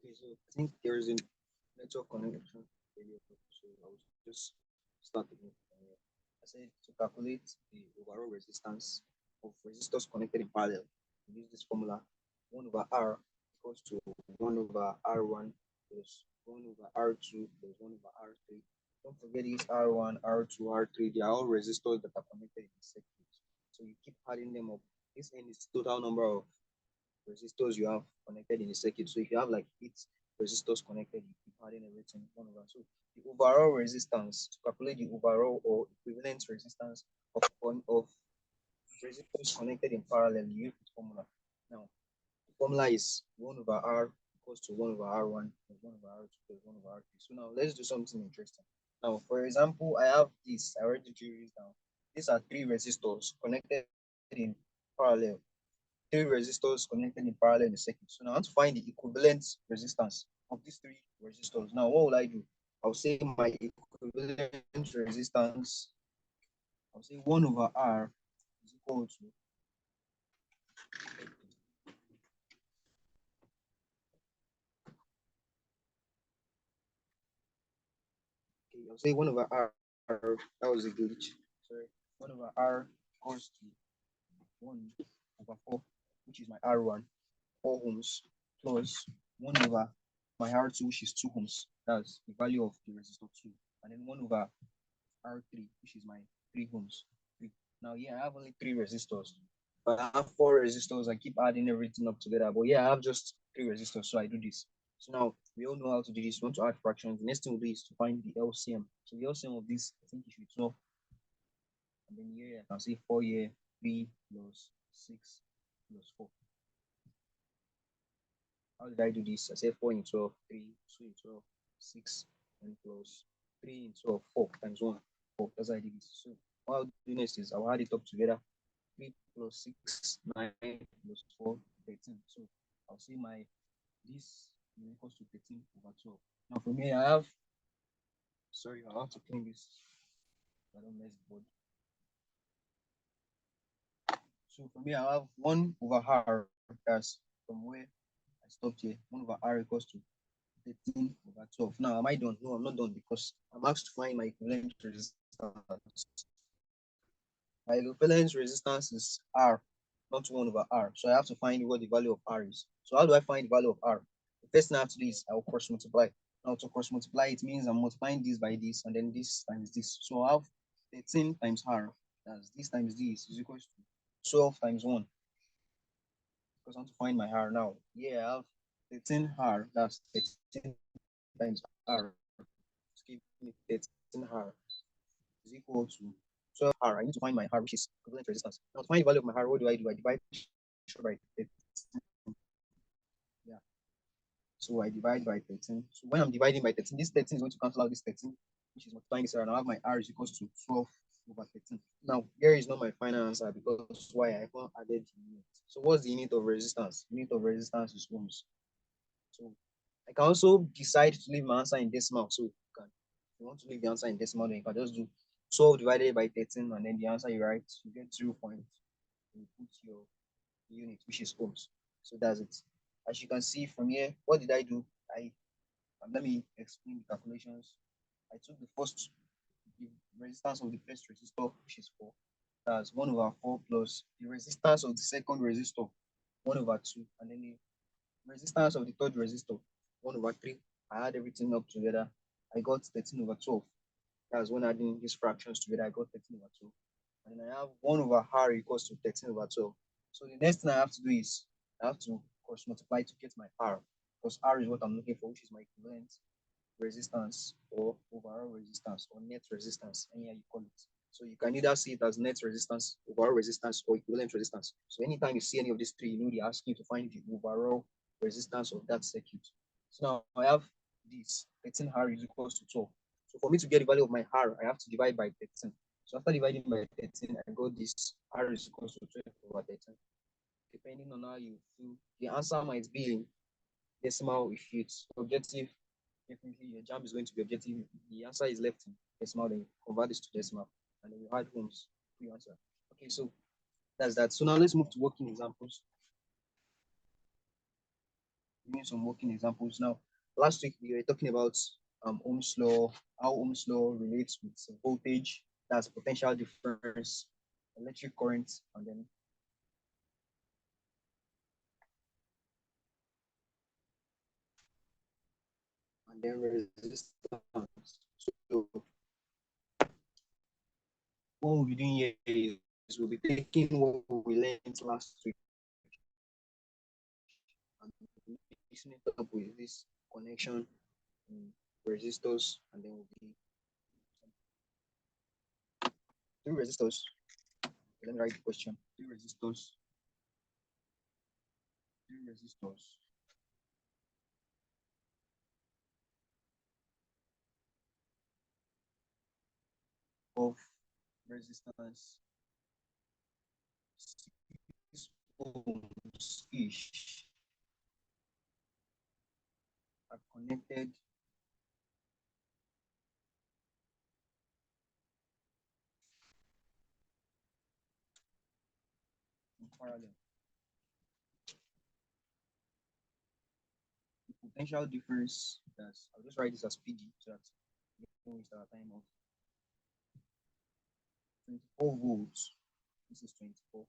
Okay, so I think there is a network connection failure. So I will just start again from here. I said to calculate the overall resistance of resistors connected in parallel, we use this formula 1 over R equals to 1 over R1 plus 1 over R2 plus 1 over R3. Don't forget these R1, R2, R3, they are all resistors that are connected in the circuit. So you keep adding them up. This n is the total number of resistors you have connected in the circuit. So if you have like 8 resistors connected, you keep adding everything one over. So the overall resistance, to calculate the overall or equivalent resistance of resistors connected in parallel, you use the formula. Now, the formula is 1 over R equals to 1 over R1 plus 1 over R2 plus 1 over R3. So now let's do something interesting. Now, for example, I have this, I already drew this down. These are 3 resistors connected in parallel, 3 resistors connected in parallel in the circuit. So now I want to find the equivalent resistance of these 3 resistors. Now, what will I do? I'll say my equivalent resistance, I'll say 1 over R is equal to, okay, I'll say 1 over R, that was a glitch. Sorry, 1 over R equals to 1 over 4, which is my R1, 4 ohms, plus 1 over my R2, which is 2 ohms. That's the value of the resistor 2. And then 1 over R3, which is my 3 ohms. 3. Now, yeah, I have only 3 resistors. But I have 4 resistors. I keep adding everything up together. But yeah, I have just 3 resistors, so I do this. So now we all know how to do this. We want to add fractions. The next thing we'll do is to find the LCM. So the LCM of this, I think it should be 12. And then here I can say 4 here, 3 plus 6 plus 4. How did I do this? I said 4 in 12, 3, 2 in 12, 6, and plus 3 in 12, 4 times 1. 4. That's how I did this. So what I'll do next is I'll add it up together. 3 plus 6, 9 plus 4, 13. So I'll say my this is equals to 13 over 12. Now for me, I have, sorry, I'll have to clean this so I don't mess the board. So for me, I have 1 over R, that's from where I stopped here. 1 over R equals to 13 over 12. Now, am I done? No, I'm not done because I'm asked to find my equivalent resistance. My equivalent resistance is R, not 1 over R. So I have to find what the value of R is. So how do I find the value of R? The first thing I have to do is I will cross multiply. Now to cross multiply, it means I'm multiplying this by this and then this times this. So I have 13 times R, that's this times this is equals to 12 times 1. Because I want to find my R now. Yeah, I have 13 R, that's 13 times R. Just give me 13 R is equal to 12 R. I need to find my R, which is equivalent resistance. Now to find the value of my R, what do? I divide by 13. Yeah. So I divide by 13. So when I'm dividing by 13, this 13 is going to cancel out this 13, which is multiplying this R. Now I have my R is equals to 12 over 13. Now, here is not my final answer because why I haven't added the unit. So what's the unit of resistance? Unit of resistance is ohms. So I can also decide to leave my answer in decimal. So if you want to leave the answer in decimal, then you can just do 12 divided by 13, and then the answer you write, you get 0. You put your unit, which is ohms. So that's it. As you can see from here, what did I do? Let me explain the calculations. I took the resistance of the first resistor, which is 4. That's 1 over 4 plus the resistance of the second resistor, 1 over 2, and then the resistance of the third resistor, 1 over 3. I add everything up together. I got 13 over 12. That's when adding these fractions together, I got 13 over 12. And then I have 1 over R equals to 13 over 12. So the next thing I have to do is I have to cross multiply to get my R, because R is what I'm looking for, which is my equivalent resistance or overall resistance or net resistance, any how you call it. So you can either see it as net resistance, overall resistance, or equivalent resistance. So anytime you see any of these three, you know they're asking you to find the overall resistance of that circuit. So now I have this 13 R is equals to 12. So for me to get the value of my R, I have to divide by 13. So after dividing by 13, I got this R is equals to 12 over 13. Depending on how you feel, the answer might be in decimal if it's objective. Definitely your jam is going to be objective. The answer is left in decimal, then you convert this to decimal, and then you add ohms to your answer. Okay, so that's that. So now let's move to working examples. Giving some working examples. Now, last week we were talking about Ohm's law, how Ohm's law relates with voltage, that's potential difference, electric current, and then resistance. So what we'll be doing here is we'll be taking what we learned last week and mixing it up with this connection in resistors, and then we'll be three resistors. Let me write the question. Three resistors of resistance 6 ohms each are connected in parallel. The potential difference, that's, I'll just write this as PD so that we don't waste our time, of 24 volts. This is 24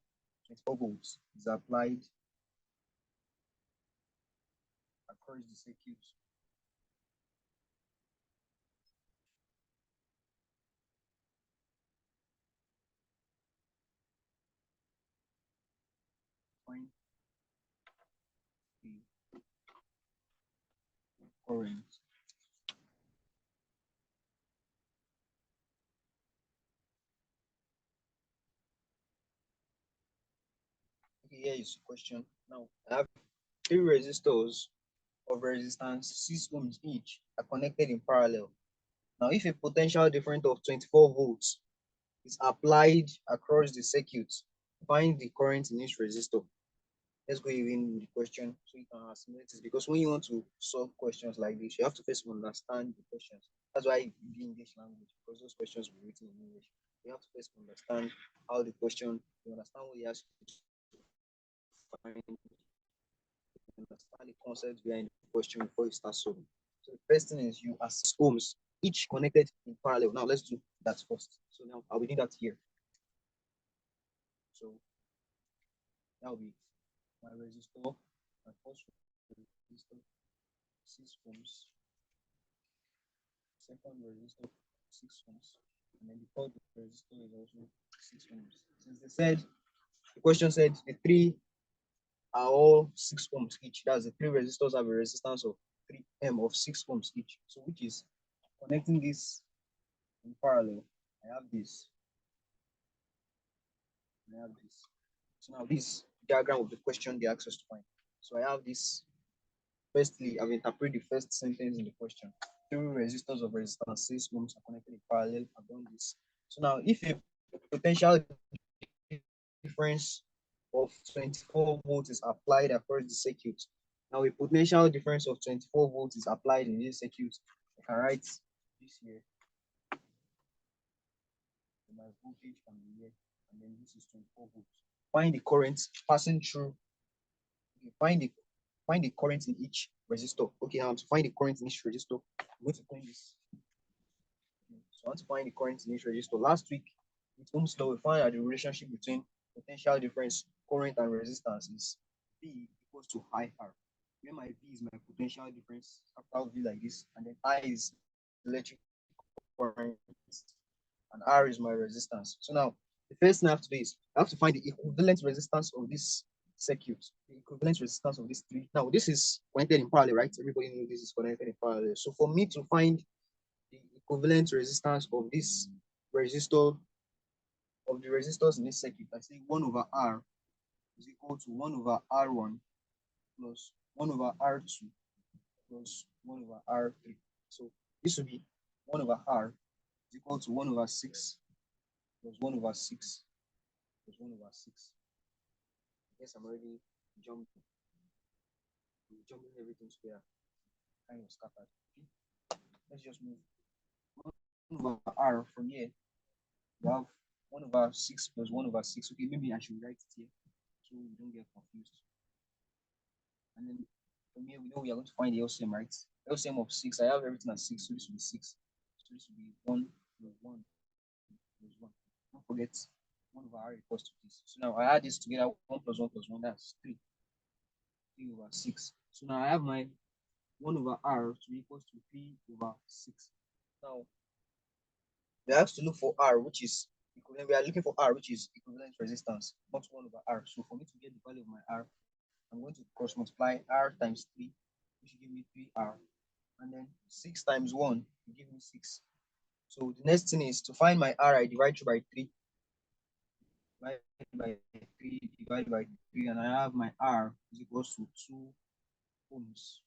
volts is applied across the circuit. Find the current. Okay, here is the question. Now, I have three resistors of resistance 6 ohms each are connected in parallel. Now, if a potential difference of 24 volts is applied across the circuit, find the current in each resistor. Let's go even with the question so you can assimilate this, because when you want to solve questions like this, you have to first understand the questions. That's why you do English language, because those questions will be written in English. You have to first understand how the question, you understand what he has to find, understand the concept behind the question before you start solving. So the first thing is you assess ohms, each connected in parallel. Now let's do that first. So now I'll be doing that here. So that will be my resistor, my first resistor, 6 ohms, second resistor, 6 ohms, and then the third resistor is also 6 ohms. Since they said, the question said the three are all 6 ohms each. That's the three resistors have a resistance of 3 of 6 ohms each. So which is connecting this in parallel. I have this. I have this. So now this diagram of the question they asked us to find. So I have this. Firstly, I've interpreted the first sentence in the question. Three resistors of resistance 6 ohms are connected in parallel. I've done this. So now, if a potential difference of 24 volts is applied across the circuit, now a potential difference of 24 volts is applied in this circuit, I can write this here. My voltage can be here, and then this is 24 volts. Find the current passing through. Find the current in each resistor. Okay, now to find the current in each resistor, I'm going to find this. So I want to find the current in each resistor. Last week, with Ohm's law, we found that the relationship between potential difference, current, and resistance is V equals to IR. Where my V is my potential difference, capital V like this, and then I is electric current, and R is my resistance. So now, the first thing I have to do is I have to find the equivalent resistance of this circuit, the equivalent resistance of these three. Now, this is connected in parallel, right? Everybody knows this is connected in parallel. So for me to find the equivalent resistance of this resistor, of the resistors in this circuit, I say 1 over R is equal to 1 over R1 plus 1 over R2 plus 1 over R3. So this will be 1 over R is equal to 1 over 6 plus 1 over 6 plus 1 over 6. I guess I'm already jumping everything together, kind of scattered. Okay. Let's just move 1 over R from here. We have 1 over 6 plus 1 over 6. Okay, maybe I should write it here so we don't get confused. And then From here, we know we are going to find the LCM, right? LCM of 6. I have everything at 6, so this will be 6. So this will be 1 plus 1 plus 1. Don't forget 1 over r equals to this. So now I add this together, 1 plus 1 plus 1, that's 3. 3 over 6. So now I have my 1 over r to be equals to 3 over 6. Now we have to look for r, which is equivalent. We are looking for r, which is equivalent resistance, not 1 over r. So for me to get the value of my r, I'm going to cross multiply r times 3, which will give me 3r. And then 6 times 1 will give me 6. So the next thing is to find my r, I divide through by 3. Divide by 3, divide by 3, and I have my r is equals to 2 ohms.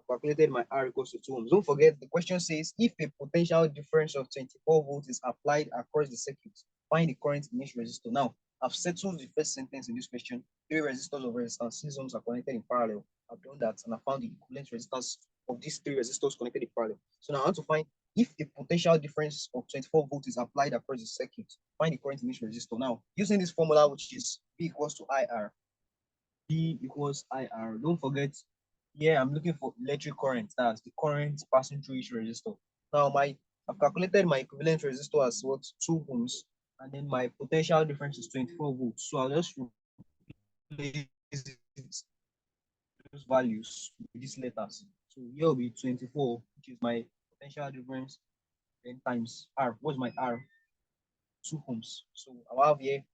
Calculated my R equals to 2 ohms. Don't forget, the question says if a potential difference of 24 volts is applied across the circuit, find the current in each resistor. Now, I've settled the first sentence in this question. 3 resistors of resistance, 6 ohms are connected in parallel. I've done that and I found the equivalent resistance of these 3 resistors connected in parallel. So now I want to find if a potential difference of 24 volts is applied across the circuit, find the current in each resistor. Now, using this formula, which is V equals to IR, V equals IR. Don't forget, here I'm looking for electric current. That's the current passing through each resistor. Now I've calculated my equivalent resistor as what 2 ohms, and then my potential difference is 24 volts. So I'll just replace those values with these letters. So here will be 24, which is my potential difference, then times R. What's my R? 2 ohms. So I'll have here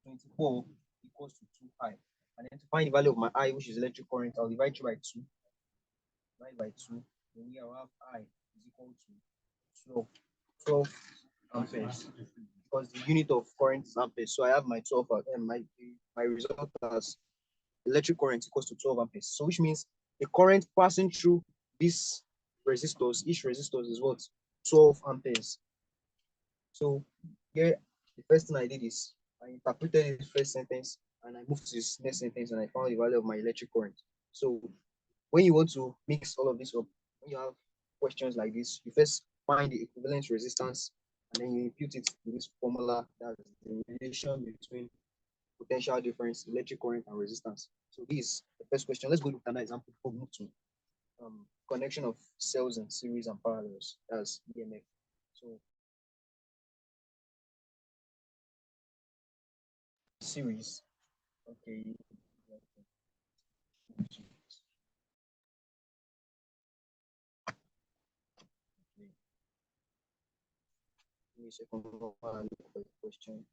24 equals to 2I. And then to find the value of my I, which is electric current, I'll divide it by 2. Divide by 2. Then here I'll have I is equal to 12. 12 amperes. Because the unit of current is amperes. So I have my 12 my result as electric current equals to 12 amperes. So which means the current passing through these resistors, each resistor is what? 12 amperes. So here, the first thing I did is I interpreted the first sentence and I moved to this next sentence and I found the value of my electric current. So when you want to mix all of this up, when you have questions like this, you first find the equivalent resistance and then you impute it to this formula, that's the relation between potential difference, electric current, and resistance. So this is the first question. Let's go look at another example before we move to connection of cells in series and parallels. That's EMF. So series. Okay. Give me a second while I look for the question.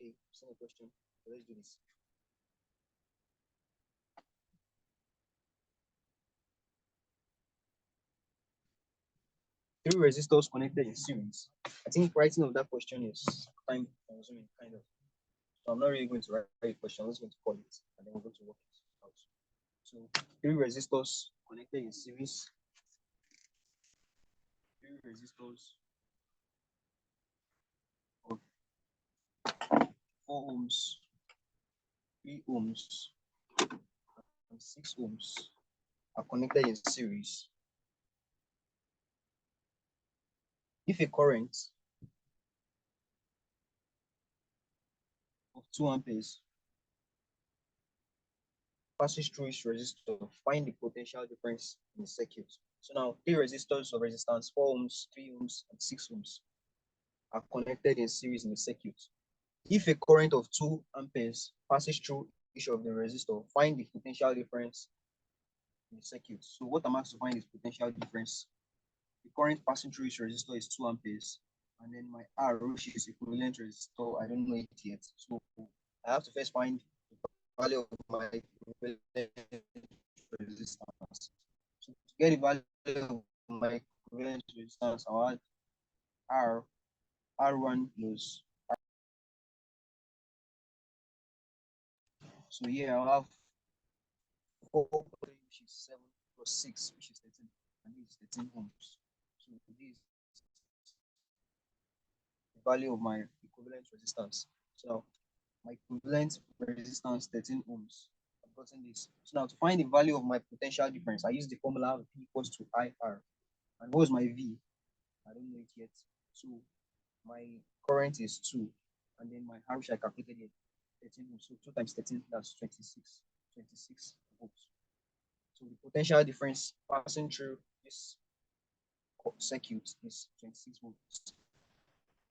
Okay, send a question. So let's do this. Three resistors connected in series. I think writing of that question is time consuming, kind of. So I'm not really going to write a question. I'm just going to call it, and then we're going to work it out. So three resistors connected in series. Three resistors of 4 ohms, 3 ohms, and 6 ohms are connected in series. If a current of 2 amperes passes through each resistor, find the potential difference in the circuit. So now three resistors of resistance, 4 ohms, 3 ohms, and 6 ohms are connected in series in the circuit. If a current of 2 amperes passes through each of the resistor, find the potential difference in the circuit. So what I'm asked to find is potential difference. The current passing through each resistor is 2 amperes, and then my R, which is equivalent resistor, I don't know it yet. So I have to first find the value of my equivalent resistance. So to get the value of my equivalent resistance, I'll add R, R1 plus So here I'll have 4 plus 3, which is 7, plus 6, which is 13, and this is 13 ohms. So this is the value of my equivalent resistance. So my equivalent resistance 13 ohms. I've gotten this. So now to find the value of my potential difference, I use the formula P equals to IR. And what was my V? I don't know it yet. So my current is 2. And then my R, which I calculated here, 13 ohms. So 2 times 13, that's 26 volts. So the potential difference passing through this circuit is 26 volts.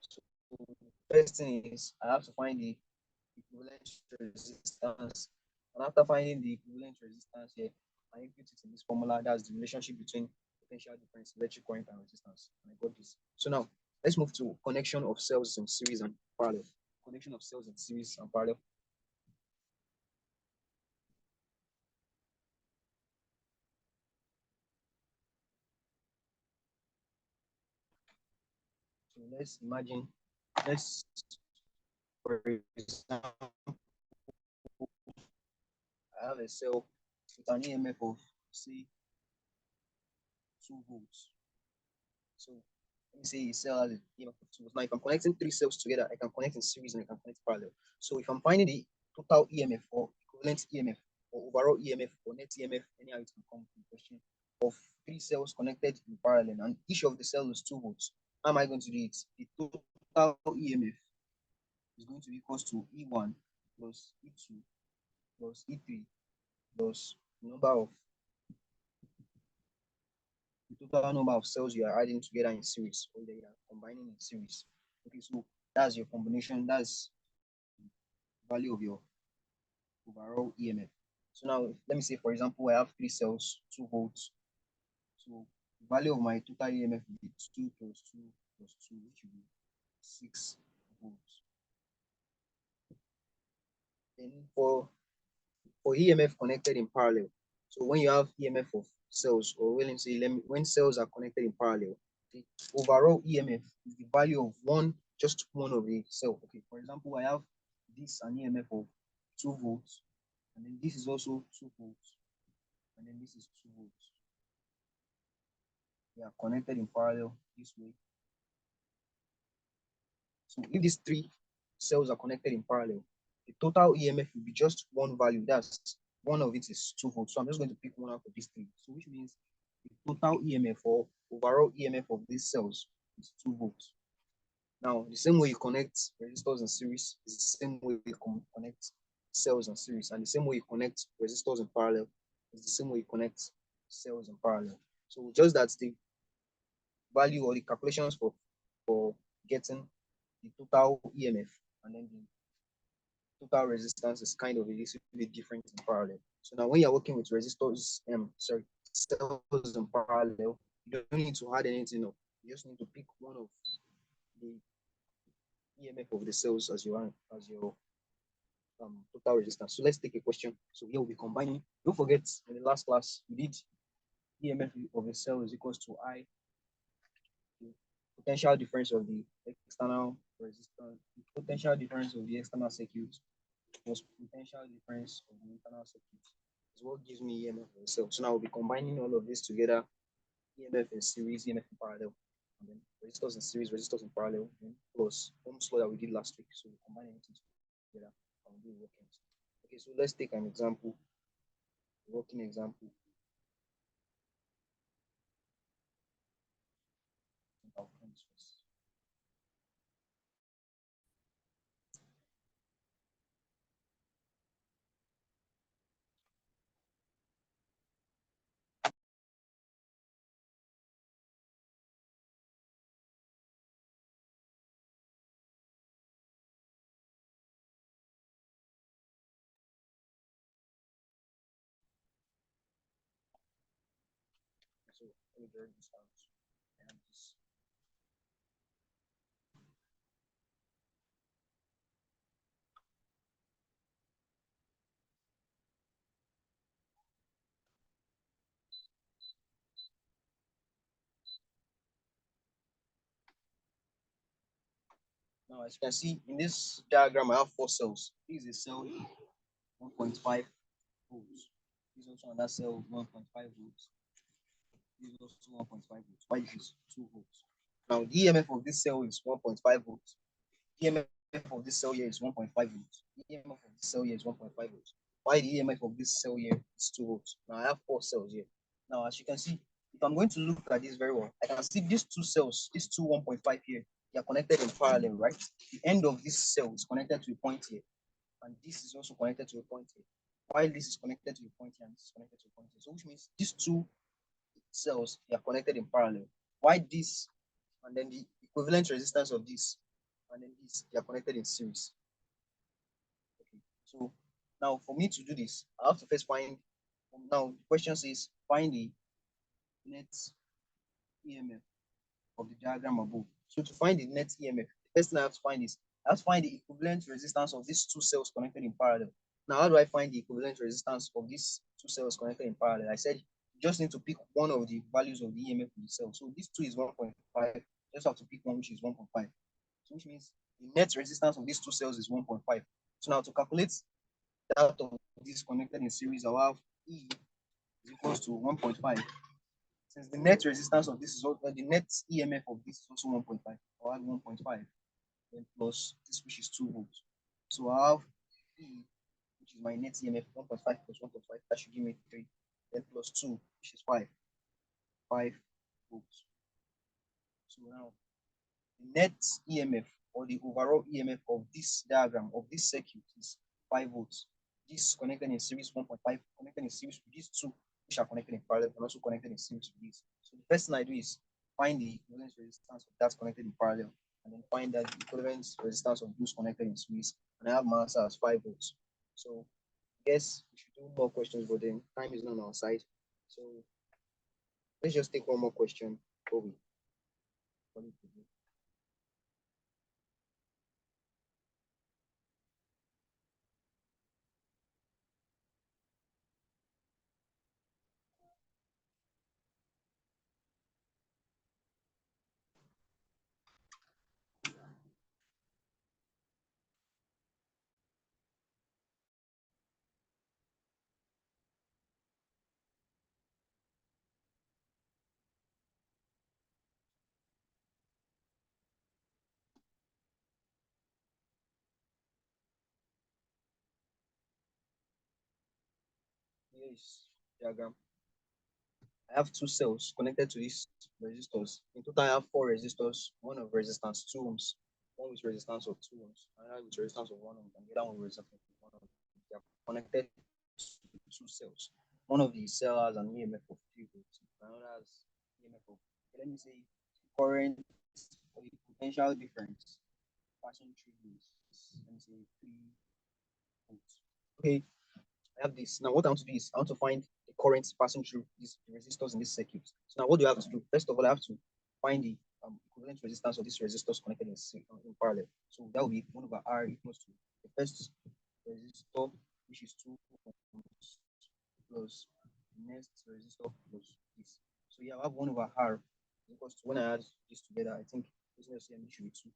So the first thing is I have to find the equivalent resistance. And after finding the equivalent resistance here, I input it in this formula. That's the relationship between potential difference, electric current, and resistance. And I got this. So now let's move to connection of cells in series and parallel. Connection of cells in series and parallel. So let's imagine, let's for example, I have a cell with an EMF of say 2 volts. So let me say a cell has an EMF of 2 volts. Now if I'm connecting 3 cells together, I can connect in series and I can connect parallel. So if I'm finding the total EMF or equivalent EMF or overall EMF or net EMF, anyhow it can come from question, of 3 cells connected in parallel and each of the cells is 2 volts, how am I going to do it? The total EMF is going to be equals to E1 plus E2 plus E3 plus number of the total number of cells you are adding together in series or they are combining in series. Okay, so that's your combination, that's the value of your overall EMF. So now let me say for example I have 3 cells, 2 volts. So the value of my total EMF will be 2 plus 2 plus 2, which will be 6 volts. Then for EMF connected in parallel. So when you have EMF of cells, or when cells are connected in parallel, the overall EMF is the value of just one of the cell. Okay, for example, I have this an EMF of 2 volts, and then this is also 2 volts, and then this is 2 volts. They are connected in parallel this way. So if these 3 cells are connected in parallel, the total EMF will be just one value. That's one of it is 2 volts. So I'm just going to pick one out of these 3. So which means the total EMF or overall EMF of these cells is 2 volts. Now, the same way you connect resistors in series is the same way you connect cells in series, and the same way you connect resistors in parallel is the same way you connect cells in parallel. So just that's the value or the calculations for getting the total EMF and then the total resistance is kind of a little bit different in parallel. So now when you're working with resistors, cells in parallel, you don't need to add anything up. You just need to pick one of the EMF of the cells as your total resistance. So let's take a question. So here we'll be combining. Don't forget in the last class we did EMF of a cell is equals to I, the potential difference of the external resistance, the potential difference of the external circuit plus potential difference of the internal circuit is what gives me EMF of the cell. So now we'll be combining all of this together, EMF in series, EMF in parallel, and then resistors in series, resistors in parallel, and plus Ohm's law that we did last week. So we combine everything together and do workings. Okay, so let's take an example, a working example. So let me draw this out. I have this. Now, as you can see in this diagram, I have 4 cells. This is a cell, 1.5 volts. This is also another cell 1.5 volts. This is also 1.5 volts. Why this is 2 volts? Now the EMF of this cell is 1.5 volts. EMF of this cell here is 1.5 volts. EMF of this cell here is 1.5 volts. Why the EMF of this cell here is 2 volts? Now I have 4 cells here. Now as you can see, if I'm going to look at this very well, I can see these two cells, these two 1.5 here, they are connected in parallel, right? The end of this cell is connected to a point here, and this is also connected to a point here. While this is connected to a point here, and this is connected to a point here. So which means these two cells, they are connected in parallel. Why this, and then the equivalent resistance of this, and then this, they are connected in series. Okay. So now for me to do this, I have to first find, now the question says find the net EMF of the diagram above. So to find the net EMF, the first thing I have to find is I have to find the equivalent resistance of these two cells connected in parallel. Now, how do I find the equivalent resistance of these two cells connected in parallel? I said you just need to pick one of the values of the EMF of the cell. So this two is 1.5. You just have to pick one which is 1.5. So which means the net resistance of these two cells is 1.5. So now to calculate that of this connected in series, I'll have E is equals to 1.5. Since the net resistance of this is also the net EMF of this is also 1.5, I'll add 1.5, then plus this which is 2 volts. So I have E, which is my net EMF, 1.5 plus 1.5, that should give me 3, then plus 2, which is 5 volts. So now the net EMF or the overall EMF of this diagram of this circuit is 5 volts. This connected in series 1.5, connected in series with these two, which are connected in parallel and also connected in series with this. So the first thing I do is find the equivalent resistance of that's connected in parallel, and then find that the equivalent resistance of those connected in series, and I have my answer as 5 volts. So I guess we should do more questions, but then time is not on our side. So let's just take one more question before we call it a day. Here is diagram. I have two cells connected to these resistors. In total, I have four resistors, one of resistance 2 ohms, one with resistance of 2 ohms, another with resistance of 1 ohm, and the other one with resistance of 1 ohm. They are connected to two cells. One of the cells has an EMF of 3 volts, another has EMF of, let me say, current or the potential difference passing through this, let me say 3 volts. Okay, I have this. Now, what I want to do is I want to find the currents passing through these resistors in this circuit. So now what do I have to do? First of all, I have to find the equivalent resistance of these resistors connected in parallel. So that will be 1 over R equals to the first resistor, which is 2 ohms, plus the next resistor plus this. So yeah, I have 1 over R equals to, when I add this together, I think this should be 2.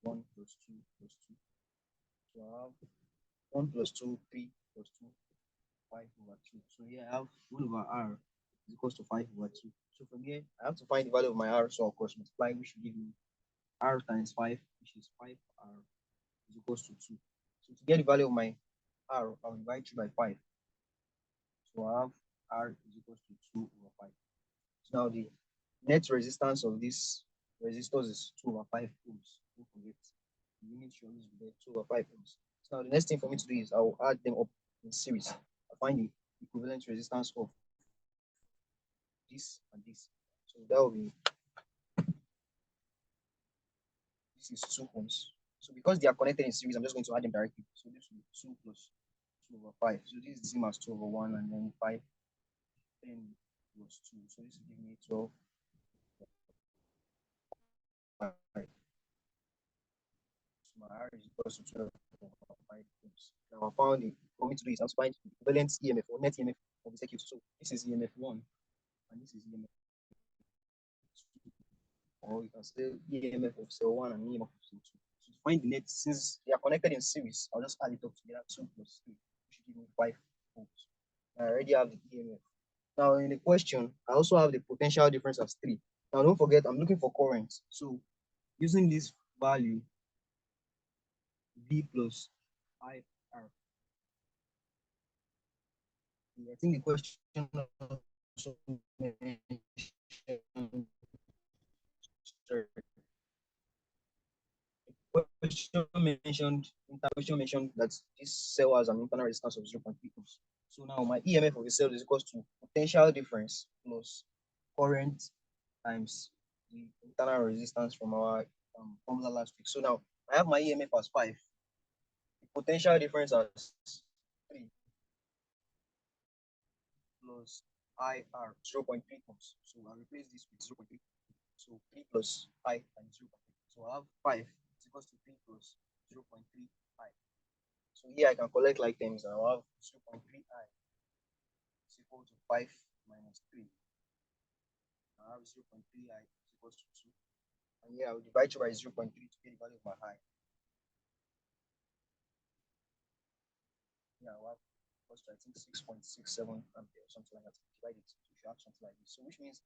1 plus 2 plus 2. So I have 1 plus 2, 3 plus 2, 5 over 2. So here I have 1 over R is equals to 5 over 2. So from here, I have to find the value of my R. So of course, multiply, which should give me R times 5, which is 5R is equals to 2. So to get the value of my R, I'll divide 2 by 5. So I have R is equals to 2 over 5. So now the net resistance of this resistors is 2 over 5 ohms. Don't forget, the unit should always be there, 2 over 5 ohms. So now the next thing for me to do is I'll add them up in series. I'll find the equivalent resistance of this and this. So that will be, this is 2 ohms. So because they are connected in series, I'm just going to add them directly. So this will be 2 plus 2 over 5. So this is the same as 2 over 1, and then 5, 10 plus 2. So this will give me 12. 5. So my R is equal to 12 over 5 ohms. Now I found the, for me to do is I'll find the equivalent EMF or net EMF of the circuit. So this is EMF 1, and this is EMF 2. Or you can say EMF of cell 1 and EMF of cell 2. So to find the net, since they are connected in series, I'll just add it up together, 2 plus 3, give me 5 volts. I already have the EMF. Now in the question, I also have the potential difference as 3. Now don't forget, I'm looking for current. So using this value, V plus IR. I think the question also mentioned, sorry, question mentioned that this cell has an internal resistance of 0.3 ohms. So now my EMF of the cell is equal to potential difference plus current times the internal resistance from our formula last week. So now I have my EMF as 5, the potential difference as 3 plus IR 0.3 ohms. So I'll replace this with 0.3. So 3 plus I times 0.3. So I have 5 is equals to 3 plus 0.3 I. So here I can collect like terms and I'll have 0.3 I is equal to 5 minus 3. I have 0.3 I is equals to 2. And here I will divide by 0.3 to get the value of my I. Yeah, I'll have I think 6.67 ampere, something like that. Divide it, so you have something like this. So which means